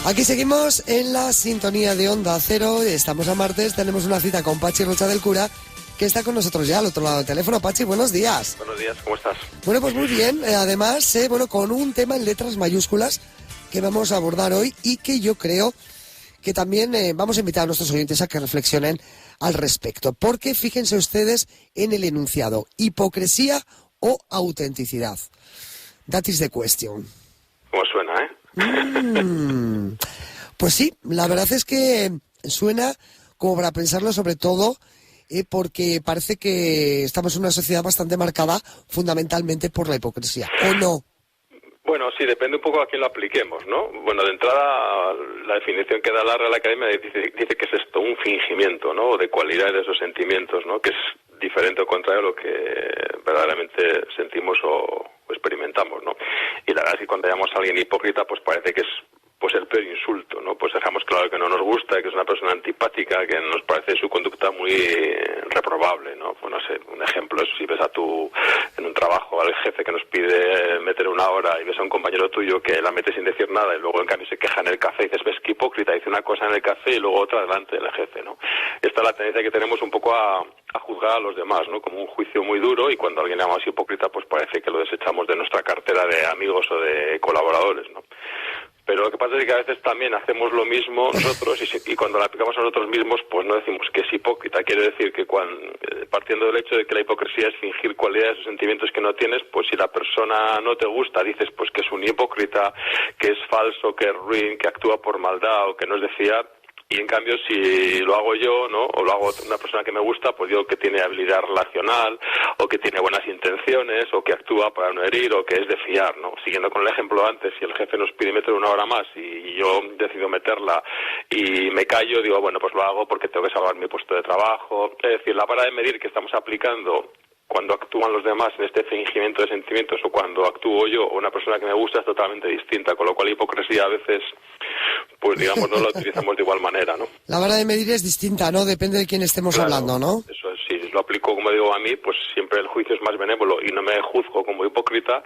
Aquí seguimos en la sintonía de Onda Cero. Estamos a martes, tenemos una cita con Pachi Rocha del Cura, que está con nosotros ya al otro lado del teléfono. Pachi, buenos días. Buenos días, ¿cómo estás? Bueno, pues muy bien. Además, con un tema en letras mayúsculas que vamos a abordar hoy y que yo creo que también vamos a invitar a nuestros oyentes a que reflexionen al respecto. Porque fíjense ustedes en el enunciado: hipocresía o autenticidad. That is the question. ¿Cómo suena, Pues sí, la verdad es que suena como para pensarlo, sobre todo porque parece que estamos en una sociedad bastante marcada fundamentalmente por la hipocresía, ¿o no? Bueno, sí, depende un poco a quién lo apliquemos, ¿no? Bueno, de entrada, la definición que da la Real Academia dice que es esto, un fingimiento, ¿no? De cualidades o sentimientos, ¿no? Que es diferente o contrario a lo que verdaderamente sentimos o experimentamos, ¿no? Y la verdad es que cuando llamamos a alguien hipócrita, pues parece que es pues el peor insulto, ¿no? Pues dejamos claro que no nos gusta, que es una persona antipática, que nos parece su conducta muy reprobable, ¿no? Pues no sé, un ejemplo es si ves en un trabajo al jefe que nos pide meter una hora y ves a un compañero tuyo que la mete sin decir nada y luego en cambio se queja en el café y dices, ves qué hipócrita, dice una cosa en el café y luego otra delante del jefe, ¿no? Esta es la tendencia que tenemos un poco a juzgar a los demás, ¿no? Como un juicio muy duro, y cuando alguien le llama así hipócrita, pues parece que lo desechamos de nuestra cartera de amigos o de colaboradores, ¿no? Pero lo que pasa es que a veces también hacemos lo mismo nosotros y cuando la aplicamos a nosotros mismos, pues no decimos que es hipócrita. Quiere decir que partiendo del hecho de que la hipocresía es fingir cualidades o sentimientos que no tienes, pues si la persona no te gusta, dices pues que es un hipócrita, que es falso, que es ruin, que actúa por maldad o que no es de fiar. Y en cambio, si lo hago yo, ¿no? O lo hago una persona que me gusta, pues digo que tiene habilidad relacional, o que tiene buenas intenciones, o que actúa para no herir, o que es de fiar, ¿no? Siguiendo con el ejemplo antes, si el jefe nos pide meter una hora más y yo decido meterla y me callo, digo, bueno, pues lo hago porque tengo que salvar mi puesto de trabajo. Es decir, la vara de medir que estamos aplicando cuando actúan los demás en este fingimiento de sentimientos o cuando actúo yo o una persona que me gusta es totalmente distinta, con lo cual la hipocresía a veces, pues digamos, no la utilizamos de igual manera, ¿no? La vara de medir es distinta, ¿no? Depende de quién estemos hablando, ¿no? Eso es, si lo aplico, como digo, a mí, pues siempre el juicio es más benévolo y no me juzgo como hipócrita,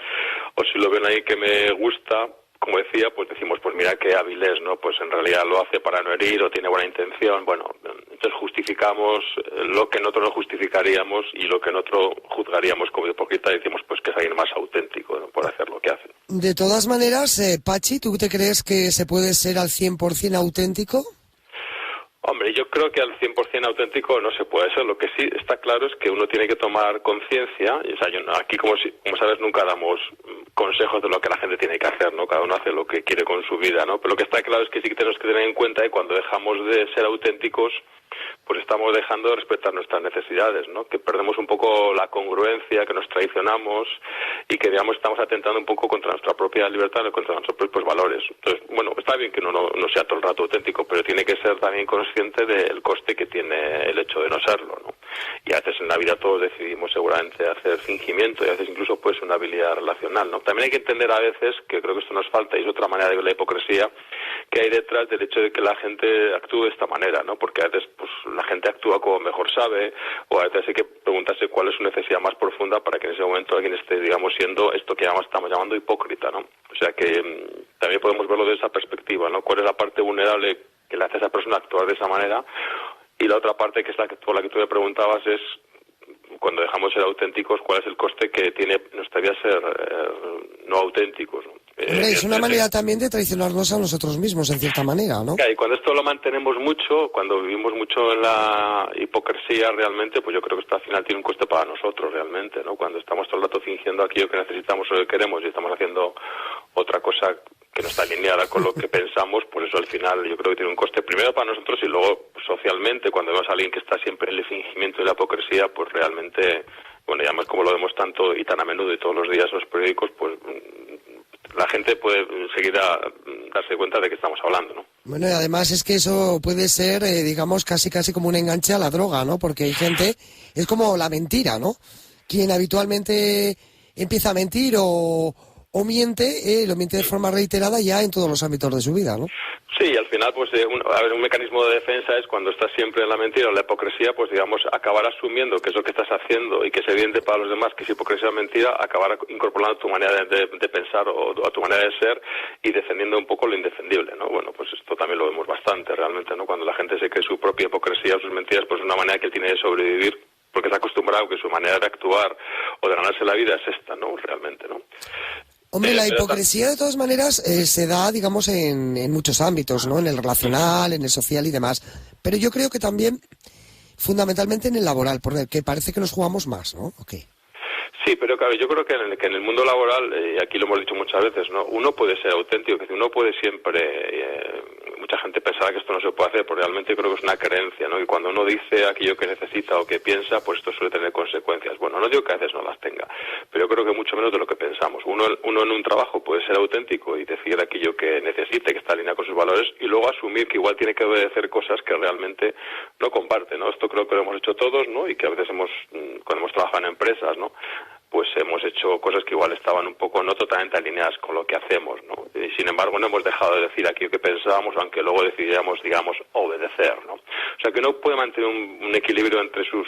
o si lo ven ahí que me gusta, como decía, pues decimos, pues mira qué hábil es, ¿no? Pues en realidad lo hace para no herir o tiene buena intención. Bueno, entonces justificamos lo que nosotros no justificaríamos y lo que nosotros juzgaríamos como hipócrita, y decimos pues que es alguien más auténtico, ¿no? Por hacer lo que hace. De todas maneras, Pachi, ¿tú te crees que se puede ser al 100% auténtico? Hombre, yo creo que al 100% auténtico no se puede ser. Lo que sí está claro es que uno tiene que tomar conciencia. O sea, aquí, como sabes, nunca damos consejos de lo que la gente tiene que hacer, ¿no? Cada uno hace lo que quiere con su vida, ¿no? Pero lo que está claro es que sí que tenemos que tener en cuenta que cuando dejamos de ser auténticos, pues estamos dejando de respetar nuestras necesidades, ¿no? Que perdemos un poco la congruencia, que nos traicionamos y que, digamos, estamos atentando un poco contra nuestra propia libertad, contra nuestros propios valores. Entonces, bueno, está bien que uno no sea todo el rato auténtico, pero tiene que ser también consciente del coste que tiene el hecho de no serlo, ¿no? Y a veces en la vida todos decidimos seguramente hacer fingimiento y a veces incluso pues una habilidad relacional, ¿no? También hay que entender a veces, que creo que esto nos falta y es otra manera de ver la hipocresía, que hay detrás del hecho de que la gente actúe de esta manera, ¿no? Porque a veces pues la gente actúa como mejor sabe, o a veces hay que preguntarse cuál es su necesidad más profunda para que en ese momento alguien esté, digamos, siendo esto que estamos llamando hipócrita, ¿no? O sea que también podemos verlo de esa perspectiva, ¿no? ¿Cuál es la parte vulnerable que le hace a esa persona actuar de esa manera? Y la otra parte, que es por la que tú me preguntabas, es cuando dejamos de ser auténticos, ¿cuál es el coste que tiene nuestra vida ser no auténticos, ¿no? Hombre, es una manera también de traicionarnos a nosotros mismos, en cierta manera, ¿no? Y cuando esto lo mantenemos mucho, cuando vivimos mucho en la hipocresía realmente, pues yo creo que esto al final tiene un coste para nosotros realmente, ¿no? Cuando estamos todo el rato fingiendo aquello que necesitamos o que queremos y estamos haciendo otra cosa que no está alineada con lo que pensamos, pues eso al final yo creo que tiene un coste primero para nosotros y luego socialmente, cuando vemos a alguien que está siempre en el fingimiento y la hipocresía, pues realmente, bueno, y además como lo vemos tanto y tan a menudo y todos los días en los periódicos, pues la gente puede seguir a darse cuenta de que estamos hablando, ¿no? Bueno, y además es que eso puede ser, digamos, casi como un enganche a la droga, ¿no? Porque hay gente, es como la mentira, ¿no? Quien habitualmente empieza a mentir o o miente, lo miente de forma reiterada ya en todos los ámbitos de su vida, ¿no? Sí, al final, pues, un mecanismo de defensa es cuando estás siempre en la mentira o en la hipocresía, pues, digamos, acabar asumiendo que es lo que estás haciendo y que es evidente para los demás que es hipocresía o mentira, acabar incorporando tu manera de pensar o a tu manera de ser y defendiendo un poco lo indefendible, ¿no? Bueno, pues esto también lo vemos bastante realmente, ¿no? Cuando la gente se cree su propia hipocresía o sus mentiras, pues es una manera que él tiene de sobrevivir porque está acostumbrado que su manera de actuar o de ganarse la vida es esta, ¿no? Realmente, ¿no? Hombre, la hipocresía de todas maneras se da, digamos, en muchos ámbitos, ¿no? En el relacional, en el social y demás. Pero yo creo que también, fundamentalmente en el laboral, porque parece que nos jugamos más, ¿no? Okay. Sí, pero claro, yo creo que en el mundo laboral, y aquí lo hemos dicho muchas veces, ¿no? Uno puede ser auténtico, que uno puede siempre... mucha gente pensará que esto no se puede hacer, pero realmente creo que es una creencia, ¿no? Y cuando uno dice aquello que necesita o que piensa, pues esto suele tener consecuencias. Bueno, no digo que a veces no las tenga, pero yo creo que mucho menos de lo que pensamos. Uno en un trabajo puede ser auténtico y decir aquello que necesite, que está alineado con sus valores, y luego asumir que igual tiene que obedecer cosas que realmente no comparte, ¿no? Esto creo que lo hemos hecho todos, ¿no? Y que a veces cuando hemos trabajado en empresas, ¿no? Pues hemos hecho cosas que igual estaban un poco no totalmente alineadas con lo que hacemos, ¿no? Y sin embargo no hemos dejado de decir aquello que pensábamos, aunque luego decidiéramos, digamos, obedecer, ¿no? O sea que uno puede mantener un equilibrio entre sus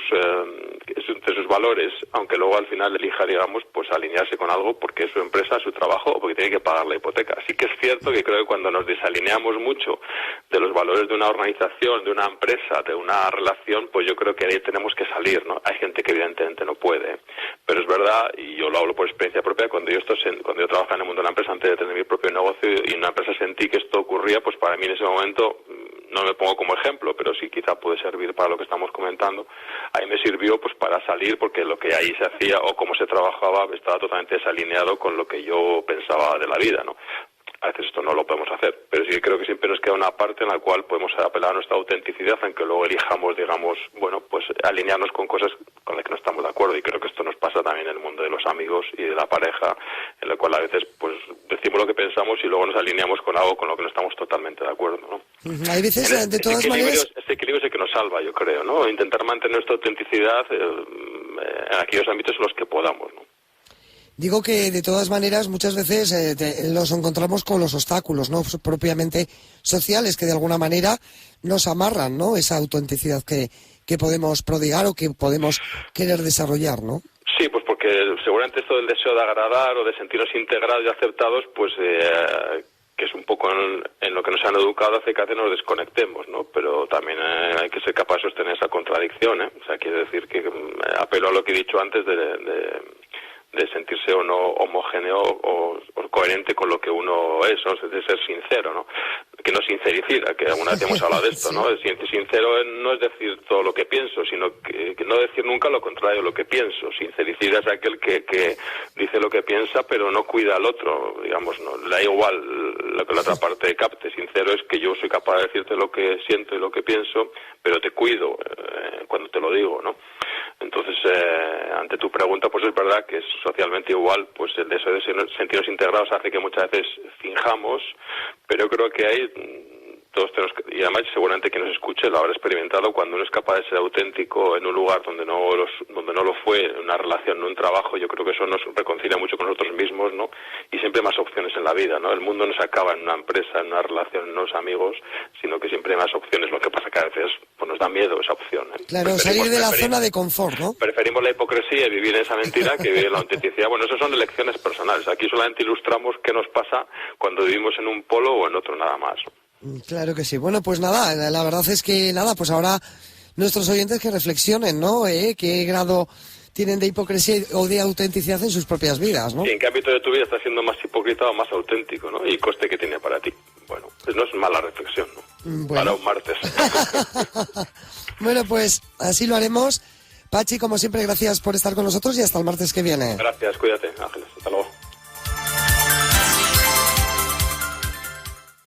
valores, aunque luego al final elija, digamos, pues alinearse con algo porque es su empresa, su trabajo o porque tiene que pagar la hipoteca. Así que es cierto que creo que cuando nos desalineamos mucho de los valores de una organización, de una empresa, de una relación, pues yo creo que ahí tenemos que salir, ¿no? Hay gente que evidentemente no puede, pero es verdad, y yo lo hablo por experiencia propia, cuando yo trabajaba en el mundo de la empresa antes de tener mi propio negocio y en una empresa sentí que esto ocurría, pues para mí en ese momento, no me pongo como ejemplo, pero sí quizá puede servir para lo que estamos comentando, ahí me sirvió pues para salir porque lo que ahí se hacía o cómo se trabajaba estaba totalmente desalineado con lo que yo pensaba de la vida, ¿no? A veces esto no lo podemos hacer, pero sí que creo que siempre nos queda una parte en la cual podemos apelar a nuestra autenticidad, aunque luego elijamos, digamos, bueno, pues alinearnos con cosas con las que no estamos de acuerdo, y creo que esto nos pasa también en el mundo de los amigos y de la pareja, en la cual a veces pues decimos lo que pensamos y luego nos alineamos con algo con lo que no estamos totalmente de acuerdo, ¿no? Hay veces, de todas maneras... Este equilibrio es el que nos salva, yo creo, ¿no? Intentar mantener nuestra autenticidad en aquellos ámbitos en los que podamos, ¿no? Digo que de todas maneras muchas veces nos encontramos con los obstáculos, ¿no? Propiamente sociales que de alguna manera nos amarran, ¿no? Esa autenticidad que podemos prodigar o que podemos querer desarrollar, ¿no? Sí, pues porque seguramente esto del deseo de agradar o de sentirnos integrados y aceptados, pues que es un poco en lo que nos han educado, hace que a veces nos desconectemos, ¿no? Pero también hay que ser capaz de sostener esa contradicción, ¿eh? O sea, quiere decir que apelo a lo que he dicho antes de sentirse o no homogéneo o coherente con lo que uno es, ¿no? De ser sincero, ¿no? Que no sincericida, que alguna vez hemos hablado de esto, ¿no? Sincero no es decir todo lo que pienso, sino que no decir nunca lo contrario de lo que pienso. Sincericida es aquel que dice lo que piensa, pero no cuida al otro, digamos, no le da igual lo que la otra parte capte. Sincero es que yo soy capaz de decirte lo que siento y lo que pienso, pero te cuido cuando te lo digo, ¿no? Entonces, ante tu pregunta, pues es verdad que es socialmente igual, pues el deseo de sentirnos integrados hace que muchas veces finjamos, pero creo que hay todos tenemos que, y además seguramente quien nos escuche lo habrá experimentado, cuando uno es capaz de ser auténtico en un lugar donde no lo fue, en una relación, en un trabajo, yo creo que eso nos reconcilia mucho con nosotros mismos, ¿no? Y siempre hay más opciones en la vida, ¿no? El mundo no se acaba en una empresa, en una relación, en unos amigos, sino que siempre hay más opciones. Lo que pasa que a veces pues nos da miedo esa opción, ¿eh? Claro, salir de la zona de confort, ¿no? Preferimos la hipocresía y vivir en esa mentira que vivir en la autenticidad. Bueno, eso son elecciones personales. Aquí solamente ilustramos qué nos pasa cuando vivimos en un polo o en otro, nada más. Claro que sí. Bueno, pues nada, la verdad es que nada, pues ahora nuestros oyentes que reflexionen, ¿no? ¿Qué grado tienen de hipocresía o de autenticidad en sus propias vidas, ¿no? ¿Y en qué ámbito de tu vida estás siendo más hipócrita o más auténtico, ¿no? Y coste que tiene para ti. Bueno, pues no es mala reflexión, ¿no? Bueno. Para un martes. Bueno, pues así lo haremos. Pachi, como siempre, gracias por estar con nosotros y hasta el martes que viene. Gracias, cuídate, Ángeles. Hasta luego.